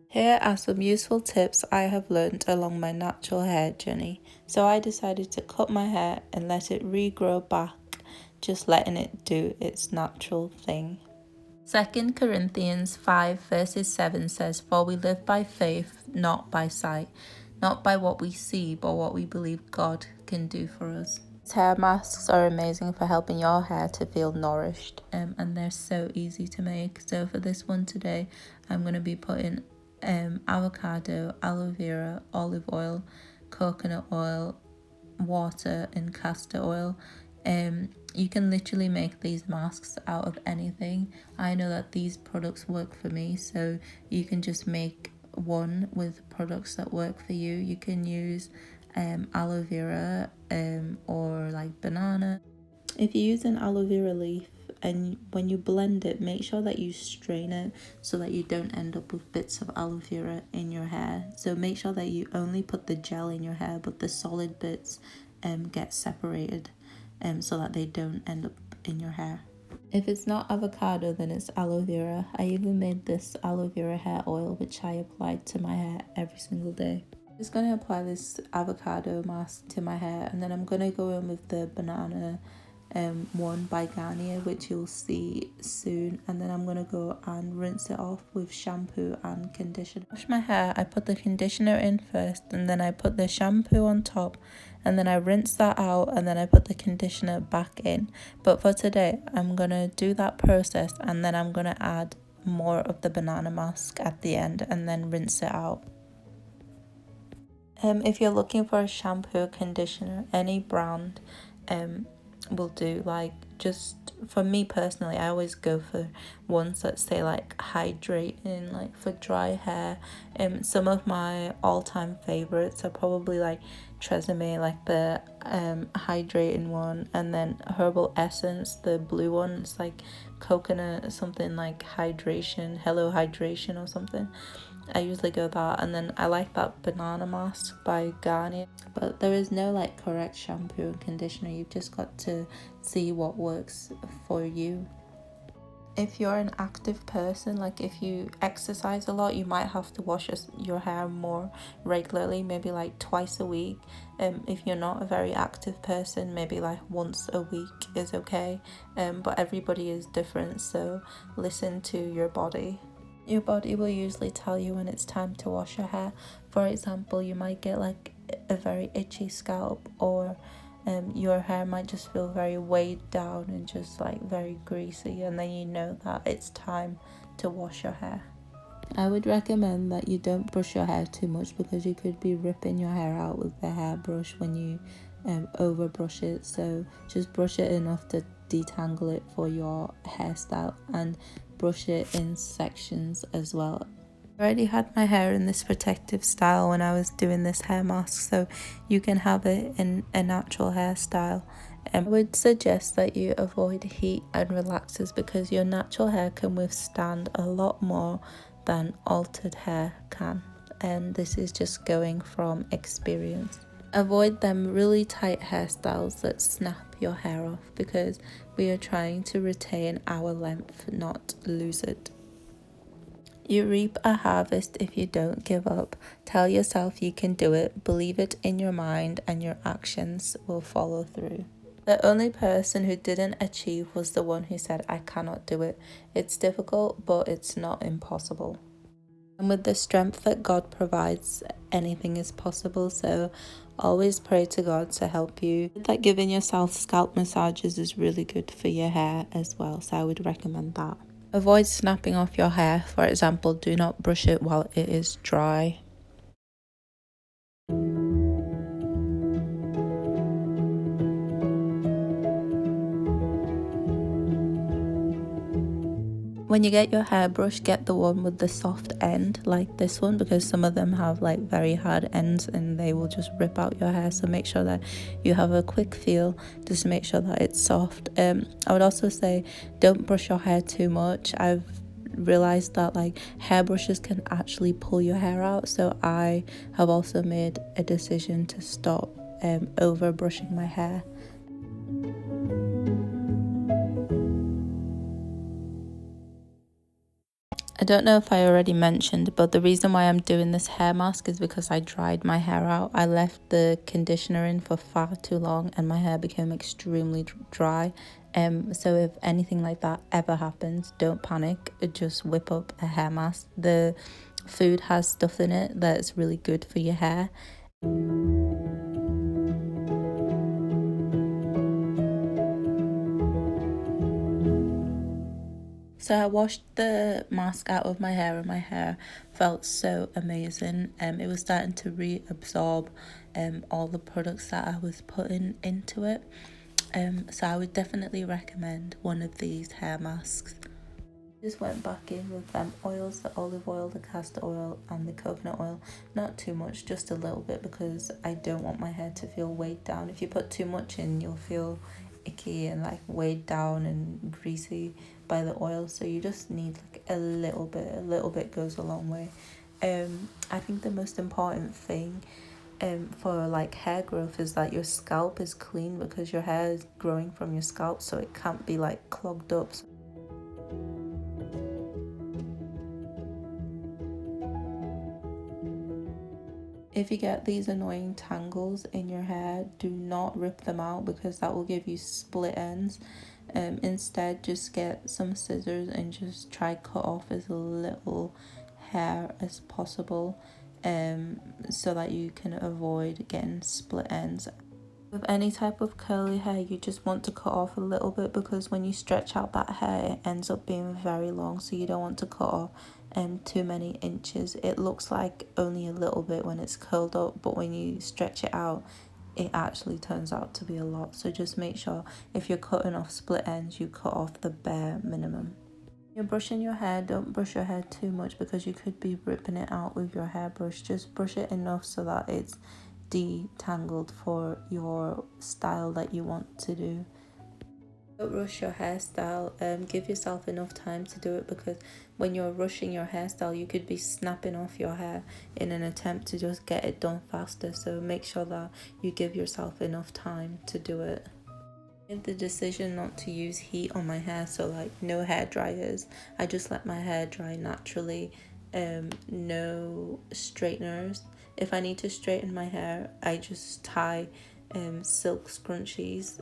Here are some useful tips I have learned along my natural hair journey. So I decided to cut my hair and let it regrow back, just letting it do its natural thing. 2 Corinthians 5 verses 7 says, "For we live by faith, not by sight, not by what we see, but what we believe God can do for us." Hair masks are amazing for helping your hair to feel nourished, and they're so easy to make. So for this one today, I'm going to be putting avocado, aloe vera, olive oil, coconut oil, water and castor oil. You can literally make these masks out of anything. I know that these products work for me, so you can just make one with products that work for you. You can use aloe vera or like banana. If you use an aloe vera leaf, and when you blend it, make sure that you strain it so that you don't end up with bits of aloe vera in your hair. So make sure that you only put the gel in your hair, but the solid bits get separated so that they don't end up in your hair. If it's not avocado, then it's aloe vera. I even made this aloe vera hair oil, which I applied to my hair every single day. I'm just going to apply this avocado mask to my hair, and then I'm going to go in with the banana one by Garnier, which you'll see soon, and then I'm gonna go and rinse it off with shampoo and conditioner. Wash my hair, I put the conditioner in first, and then I put the shampoo on top, and then I rinse that out, and then I put the conditioner back in. But for today, I'm gonna do that process, and then I'm gonna add more of the banana mask at the end and then rinse it out. If you're looking for a shampoo conditioner, any brand will do. Like, just for me personally, I always go for ones that say like hydrating, like for dry hair. Some of my all-time favorites are probably like Tresemme, like the hydrating one, and then Herbal Essence, the blue one. It's like coconut something, like hydration, hello hydration or something. I usually go that, and then I like that banana mask by Garnier. But there is no like correct shampoo and conditioner. You've just got to see what works for you. If you're an active person, like if you exercise a lot, you might have to wash your hair more regularly, maybe like twice a week. If you're not a very active person, maybe like once a week is okay. But everybody is different, so listen to your body. Your body will usually tell you when it's time to wash your hair. For example, you might get like a very itchy scalp, or your hair might just feel very weighed down and just like very greasy, and then you know that it's time to wash your hair. I would recommend that you don't brush your hair too much, because you could be ripping your hair out with the hairbrush when you over brush it. So just brush it enough to detangle it for your hairstyle, and brush it in sections as well. I already had my hair in this protective style when I was doing this hair mask, so you can have it in a natural hairstyle. I would suggest that you avoid heat and relaxers, because your natural hair can withstand a lot more than altered hair can, and this is just going from experience. Avoid them really tight hairstyles that snap your hair off, because we are trying to retain our length, not lose it. You reap a harvest if you don't give up. Tell yourself you can do it, believe it in your mind, and your actions will follow through. The only person who didn't achieve was the one who said, "I cannot do it." It's difficult, but it's not impossible. And with the strength that God provides, anything is possible. So always pray to God to help you. That giving yourself scalp massages is really good for your hair as well, so I would recommend that. Avoid snapping off your hair. For example, do not brush it while it is dry. When you get your hairbrush, get the one with the soft end like this one, because some of them have like very hard ends and they will just rip out your hair. So make sure that you have a quick feel just to make sure that it's soft. I would also say don't brush your hair too much. I've realized that like hairbrushes can actually pull your hair out, so I have also made a decision to stop over brushing my hair. I don't know if I already mentioned, but the reason why I'm doing this hair mask is because I dried my hair out. I left the conditioner in for far too long and my hair became extremely dry. So if anything like that ever happens, don't panic. Just whip up a hair mask. The food has stuff in it that's really good for your hair. So I washed the mask out of my hair and my hair felt so amazing. It was starting to reabsorb all the products that I was putting into it. So I would definitely recommend one of these hair masks. Just went back in with oils, the olive oil, the castor oil and the coconut oil. Not too much, just a little bit, because I don't want my hair to feel weighed down. If you put too much in, you'll feel icky and like weighed down and greasy by the oil. So you just need like a little bit goes a long way. I think the most important thing for like hair growth is that your scalp is clean, because your hair is growing from your scalp, so it can't be like clogged up. If you get these annoying tangles in your hair, do not rip them out, because that will give you split ends. Instead, just get some scissors and just try cut off as little hair as possible, so that you can avoid getting split ends. With any type of curly hair, you just want to cut off a little bit, because when you stretch out that hair, it ends up being very long, so you don't want to cut off too many inches. It looks like only a little bit when it's curled up, but when you stretch it out, it actually turns out to be a lot. So just make sure if you're cutting off split ends, you cut off the bare minimum. You're brushing your hair, don't brush your hair too much, because you could be ripping it out with your hairbrush. Just brush it enough so that it's detangled for your style that you want to do. Don't rush your hairstyle. Give yourself enough time to do it, because when you're rushing your hairstyle, you could be snapping off your hair in an attempt to just get it done faster. So make sure that you give yourself enough time to do it. I made the decision not to use heat on my hair, so like no hair dryers. I just let my hair dry naturally. No straighteners. If I need to straighten my hair, I just tie silk scrunchies,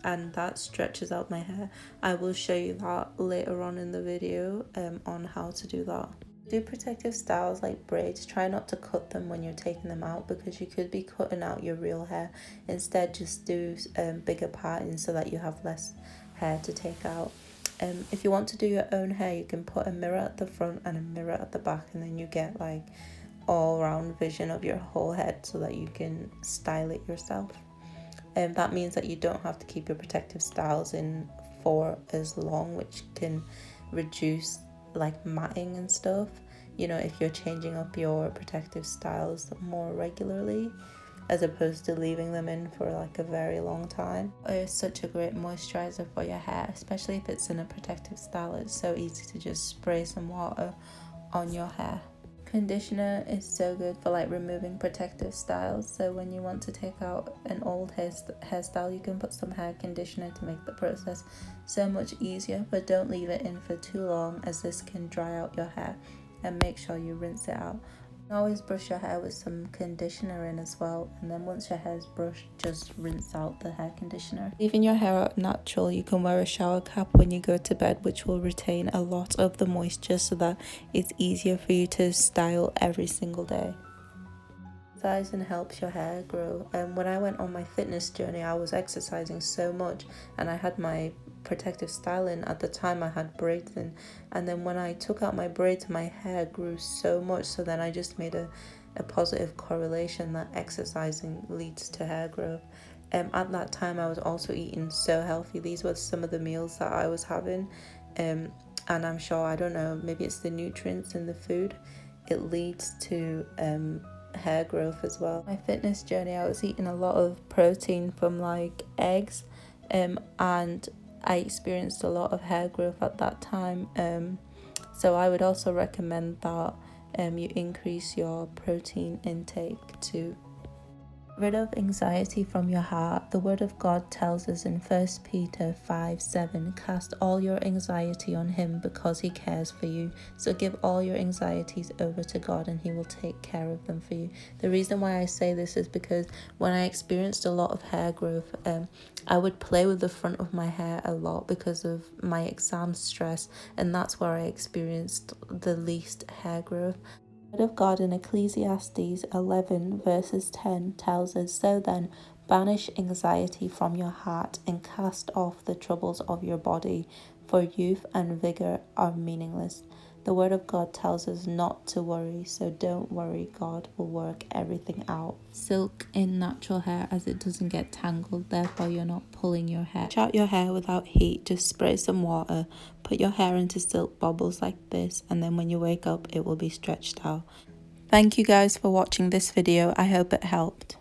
and that stretches out my hair. I will show you that later on in the video on how to do that. Do protective styles like braids, try not to cut them when you're taking them out, because you could be cutting out your real hair. Instead, just do bigger parting so that you have less hair to take out. If you want to do your own hair, you can put a mirror at the front and a mirror at the back, and then you get like all round vision of your whole head so that you can style it yourself. That means that you don't have to keep your protective styles in for as long, which can reduce like matting and stuff, you know, if you're changing up your protective styles more regularly, as opposed to leaving them in for like a very long time. It's such a great moisturizer for your hair, especially if it's in a protective style. It's so easy to just spray some water on your hair. Conditioner is so good for like removing protective styles. So when you want to take out an old hairstyle, you can put some hair conditioner to make the process so much easier, but don't leave it in for too long, as this can dry out your hair, and make sure you rinse it out. Always brush your hair with some conditioner in as well, and then once your hair is brushed, just rinse out the hair conditioner. Leaving your hair out natural, you can wear a shower cap when you go to bed, which will retain a lot of the moisture so that it's easier for you to style every single day. Exercising helps your hair grow. When I went on my fitness journey, I was exercising so much, and I had my protective styling. At the time I had braids in, and then when I took out my braids, my hair grew so much. So then I just made a positive correlation that exercising leads to hair growth. At that time I was also eating so healthy. These were some of the meals that I was having, and I'm sure, I don't know, maybe it's the nutrients in the food, it leads to hair growth as well. My fitness journey, I was eating a lot of protein from like eggs, and I experienced a lot of hair growth at that time. So I would also recommend that you increase your protein intake too. Rid of anxiety from your heart. The word of God tells us in 1 Peter 5:7, cast all your anxiety on him because he cares for you. So give all your anxieties over to God and he will take care of them for you. The reason why I say this is because when I experienced a lot of hair growth, I would play with the front of my hair a lot because of my exam stress, and that's where I experienced the least hair growth. The word of God in Ecclesiastes 11 verses 10 tells us, so then, banish anxiety from your heart and cast off the troubles of your body, for youth and vigor are meaningless. The word of God tells us not to worry, so don't worry. God will work everything out. Silk in natural hair as it doesn't get tangled, therefore you're not pulling your hair. Stretch out your hair without heat, just spray some water, put your hair into silk bubbles like this, and then when you wake up it will be stretched out. Thank you guys for watching this video. I hope it helped.